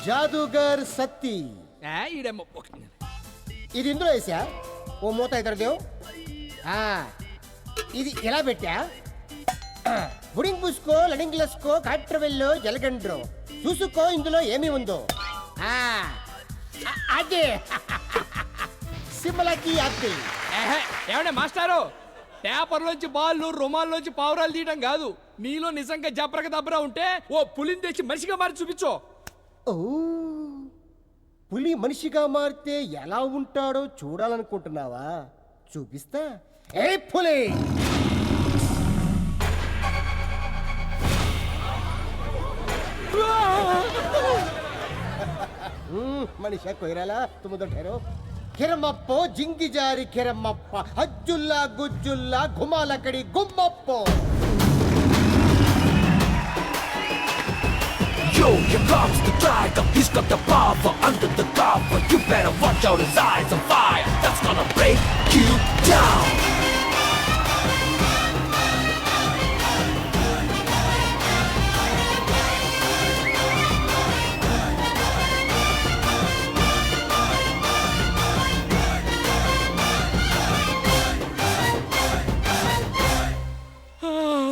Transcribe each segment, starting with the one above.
జాదుగర్ సత్తి. ఇది ఇందులో వేసా ఓ మూత ఇద్దరుదేవు. ఇది ఎలా పెట్టా బుడింగ్ పూసుకో లడింగ్ లస్కో కాట్రవెల్లో జలగండ్రో చూసుకో ఇందులో ఏమి ఉందో. అదే సిమ్మలకి అత్తి. ఏమంటే మాస్టారు, పేపర్లోంచి బాళ్ళు రుమాల్లోంచి పావురాలు తీయడం కాదు, నీలో నిజంగా జబ్రక దబ్రా ఉంటే ఓ పులిని తెచ్చి మనిషిగా మారి చూపించో. ఓ పులి మనిషిగా మారితే ఎలా ఉంటాడో చూడాలనుకుంటున్నావా? చూపిస్తా. ఏ పులి మనిషి కొయ్యరాలా తుమ్ముదో ఠేరో. కిరమప్పో జింగి జారి కిరమప్ప అజ్జుల్లా గుజ్జుల్లా గుమాలకడి గుమ్మప్పో. Yo, here comes the tiger, he's got the power under the cover. You better watch out, his eyes on fire, that's gonna break you down.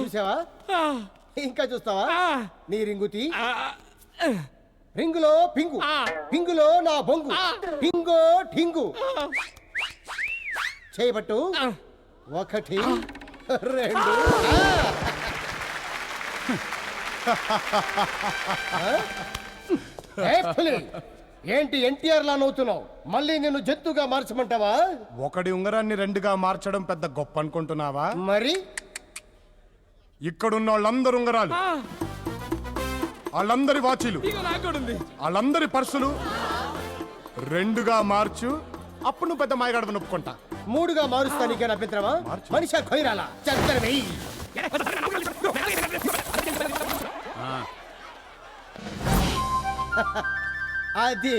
చూసావా? ఇంకా చూస్తావా? నీ రింగుతి రింగులో పింగు, పింగులో నా బొంగు, పింగో ఠింగు. చేయబట్టు 1 2. ఏంటి ఎన్టీఆర్ లా నవ్వుతున్నావు? మళ్ళీ నిన్ను జంతువుగా మార్చమంటావా? ఒకడి ఉంగరాన్ని 2గా మార్చడం పెద్ద గొప్ప అనుకుంటున్నావా? మరి ఇక్కడున్న వాళ్ళందరు ఉంగరాలు, వాళ్ళందరి వాచీలు, వాళ్ళందరి పర్సులు 2గా మార్చు. అప్పుడు నువ్వు పెద్ద మాయగాడమని ఒప్పుకుంటా. 3గా మారుస్తా. నీకేనా అభ్యంతరమా? మనిషి కొయ్యరాలా చక్కర వెయ్యి. అది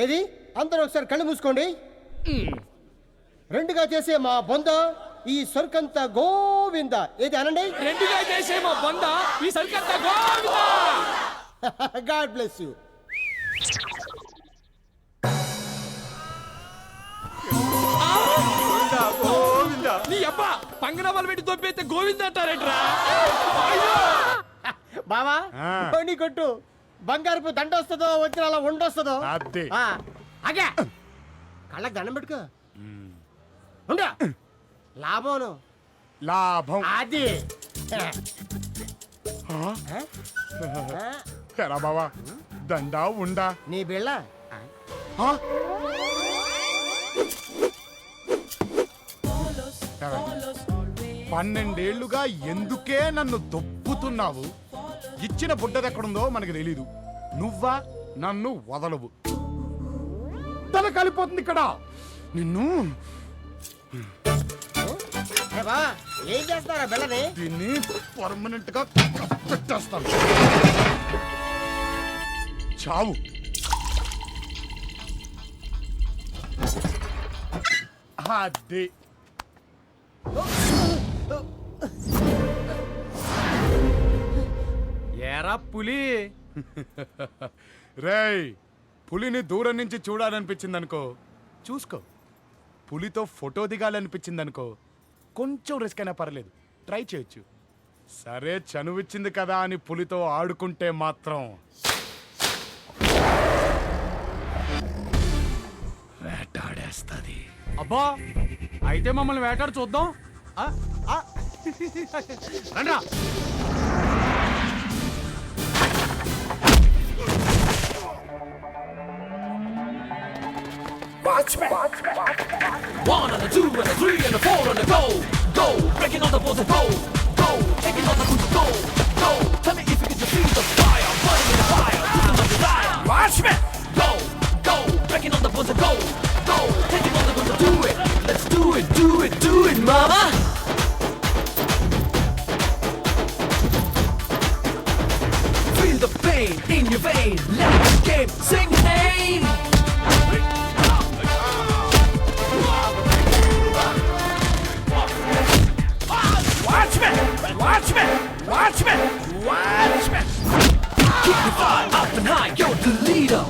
ఏది? అందరూ ఒకసారి కళ్ళు మూసుకోండి. 2గా చేసే మా బొంద ఈ సరుకంతా గోవింద. ఏది అనండి? 2గా చేసే మా బొంద ఈ సరుకంతా గోవింద. God bless you. నీ అబ్బా పంగనామాలు పెట్టి తొప్పైతే గోవింద అంటారేట్రా? బావా నీ కొట్టు బంగారపు దండ వస్తుందో వచ్చిన అలా ఉండొస్తుందో. అగే కళ్ళకి దండం పెట్టుకో. ఉండా లాభం లాభం. అది ఎరా బావా, దండా ఉండా? నీ బిళ్ళ 12 ఏళ్లుగా ఎందుకే నన్ను దొప్పుతున్నావు? ఇచ్చిన బుడ్డదెక్కడుందో మనకు తెలీదు. నువ్వా నన్ను వదలవు. తల కాలిపోతుంది ఇక్కడ. నిన్ను ఏం చేస్తారా బిళ్ళని? దీన్ని పర్మనెంట్ గా పెట్టేస్తాను. చావు. అదే ఏరా పులి. రేయ్, పులిని దూరం నుంచి చూడాలనిపించిందనుకో చూసుకో. పులితో ఫోటో దిగాలనిపించిందనుకో కొంచెం రిస్క్ అయినా పర్లేదు, ట్రై చేయొచ్చు. సరే చనువిచ్చింది కదా అని పులితో ఆడుకుంటే మాత్రం వేటాడేస్తుంది. అబ్బా అయితే మమ్మల్ని వేటాడు చూద్దాం. రండ్రా. Watch me. 1 and a 2 and a 3 and a 4 and a go. Go, breaking all the walls and go. Go, taking all the food to go. Go, tell me if you can feel the fire. Burning in the fire, losing my desire. Watch me. Go, go, breaking all the walls and go. Go, taking all the food to do it. Let's do it, do it, do it, mama. Feel the pain in your vein. Let the game sing pain. Watch me! Watch me! Watch me! Watch me! Keep the fire up and high, you're the leader.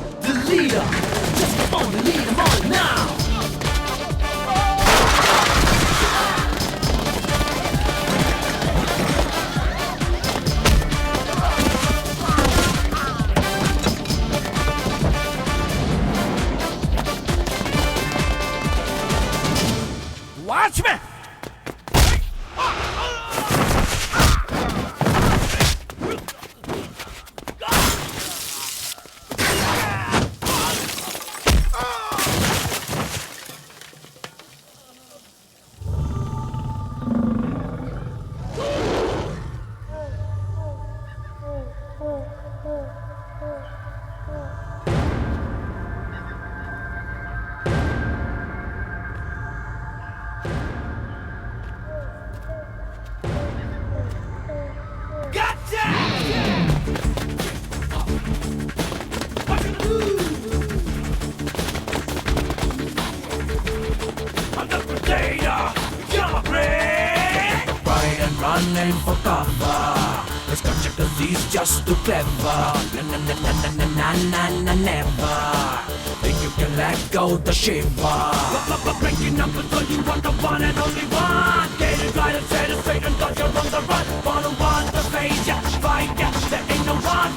Running for cover. Let's capture disease just too clever. Na never. Think you can let go the shiver. Breaking up until you want the one and only one. Get it right and set it straight and cause you're on the run. Wanna run the face, yeah, fight, yeah, there ain't no one.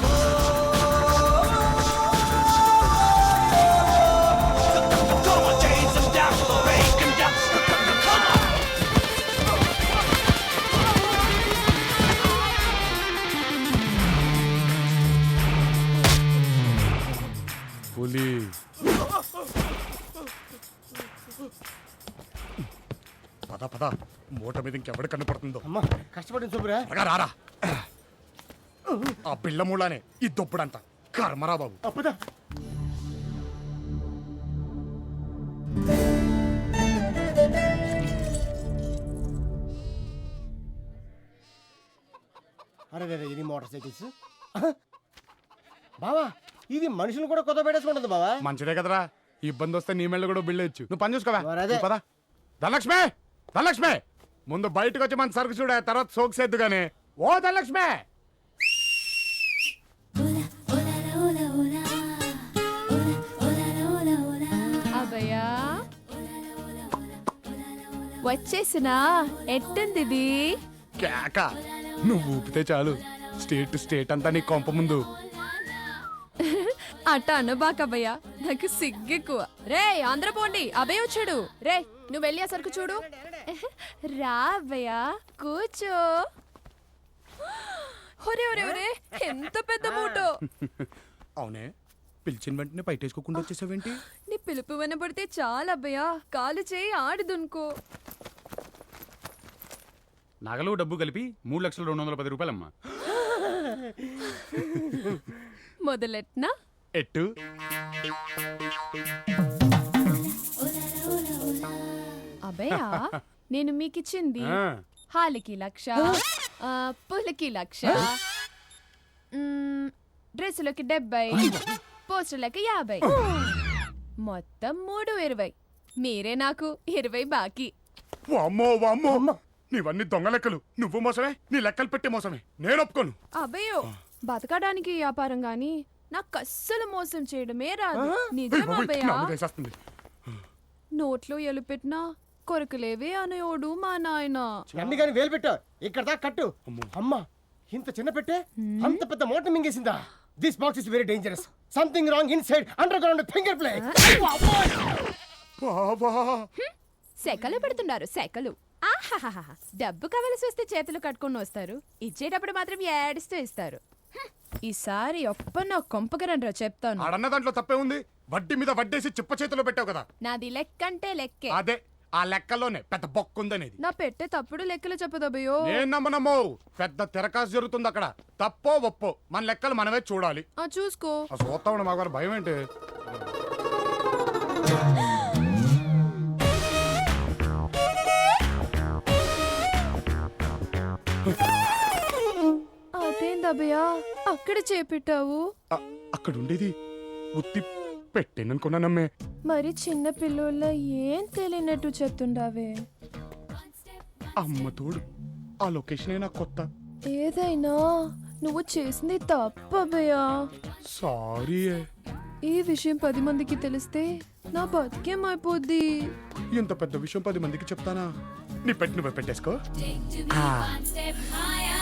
Come on, chase them down, break them down. Come on. పులి పద పద మూట మీద ఇంకెవడు కనపడుతుందో అమ్మా కష్టపడిన చూపురా. త్వరగా రారా ఆ పిల్ల మూలానే ఈ దొప్పుడంతా కర్మరా బాబు. అప్పుదా అరే ఇది మోటార్ సైకిల్స్ బావా, ఇది మనుషులు కూడా కొత్త పెట్టేసుకుంటుంది బావా. మంచిదే కదరా, ఇబ్బంది వస్తే నీ మెళ్ళ కూడా బిల్లు ఇచ్చు. నువ్వు పని చూసుకోవా. మరి అదే. నువ్వు పద. ధనలక్ష్మి, ధనలక్ష్మి, ముందు బయటకు వచ్చి మన సరుకు చూడ, తర్వాత సోక్సేద్దు గానీ. ఓ ధనలక్ష్మి, అభయా వచ్చేసినా ఎట్టుంది ఇది? కేక నువ్వు ఊపితే చాలు స్టేట్ స్టేట్ అంతా నీ కొంప ముందు. అట్ట అనబాకభయ్యా, నాకు సిగ్గెక్కువ. రే ఆంధ్ర పోండి, అభయ్ వచ్చాడు. రే నువ్వు వెళ్ళి ఆ సరుకు చూడు. రా అభయా, కూర్చో. ఒరే ఒరే ఒరే, ఎంత పెద్ద మూటో. అవునే, పిలిచిన వెంటనే బయటేసుకోకుండా వచ్చేసావేంటి? నీ పిలుపు వినబడితే చాలా అభయా, కాలు చేయి ఆడిదునుకో. నగలు డబ్బు కలిపి 3,210,000 రూపాయలమ్మా. మొదలెట్నా? ఎట్టు అభయా, నేను మీకిచ్చింది ఆ. హాలికి 1,00,000, పూలకి 1,00,000, డ్రెస్సులకి 70, పోస్టర్లకి 50, మొత్తం 320. మీరే నాకు 20 బాకీ. వామ్మో వామ్మో, నీవన్నీ దొంగ లెక్కలు. నువ్వు మోసమే, నీ లెక్కలు పెట్టి మోసమే. నేను ఒప్పుకోను. అభయో, బతకడానికి వ్యాపారం గాని నాకు అస్సలు మోసం చేయడమే రాదు. నిజం అభయా. వేసేస్తుంది. నోట్లో ఎలుపెట్టినా కొరకలేవే అనయోడు మా నాయన. అన్ని కానీ వేలు పెట్టు, ఇక్కడ దాకా కట్టు. అమ్మా, ఇంత చిన్న పెట్టే అంత పెద్ద మూట మింగేసిందా? This box is very dangerous. Something wrong inside underground finger play. బాబా, సెకలు పెడుతున్నారు సెకలు. ఆహాహాహా, డబ్బు కావలసి వస్తే చేతులు కట్టుకొని వస్తారు, ఇచ్చేటప్పుడు మాత్రం ఏడుస్తూ ఇస్తారు. ఈసారి ఒప్పన్న కొంపగరండ్రా చెప్తాను. ఆడన్న దాంట్లో తప్పే ఉంది. వడ్డీ మీద వడ్డేసి చిప్ప చేతిలో పెట్టావు కదా. నాది లెక్కంటే లెక్కే. అదే ఆ లెక్కల్లోనే పెద్ద బొక్కుందనేది. నా పెట్టే తప్పుడు లెక్కలు చెప్పదభయో. నేను నమ్మనమ్మో, పెద్ద తెరకాసు జరుగుతుంది అక్కడ. తప్పో ఒప్పో మన లెక్కలు మనమే చూడాలి. ఆ చూసుకో. ఆ చూస్తా ఉండ మాకు భయం ఏంటి? అదేందభయా అక్కడ చేపెట్టావు? అక్కడ ఉండేది ఉత్తి పెట్టేననుకున్నానమ్మే. మరి చిన్న పిల్లోళ్ళ ఏం తెలియనట్టు చెప్తుండావే. అమ్మ తోడు, ఆ లొకేషనే నాకు కొత్త. ఏదైనా నువ్వు చేసింది తప్పభయా. సారీ. ఈ విషయం 10 మందికి తెలిస్తే నా బతికేమైపోద్ది. ఇంత పెద్ద విషయం 10 మందికి చెప్తానా? నీ పెట్టి నువ్వే పెట్టేసుకో. One step higher.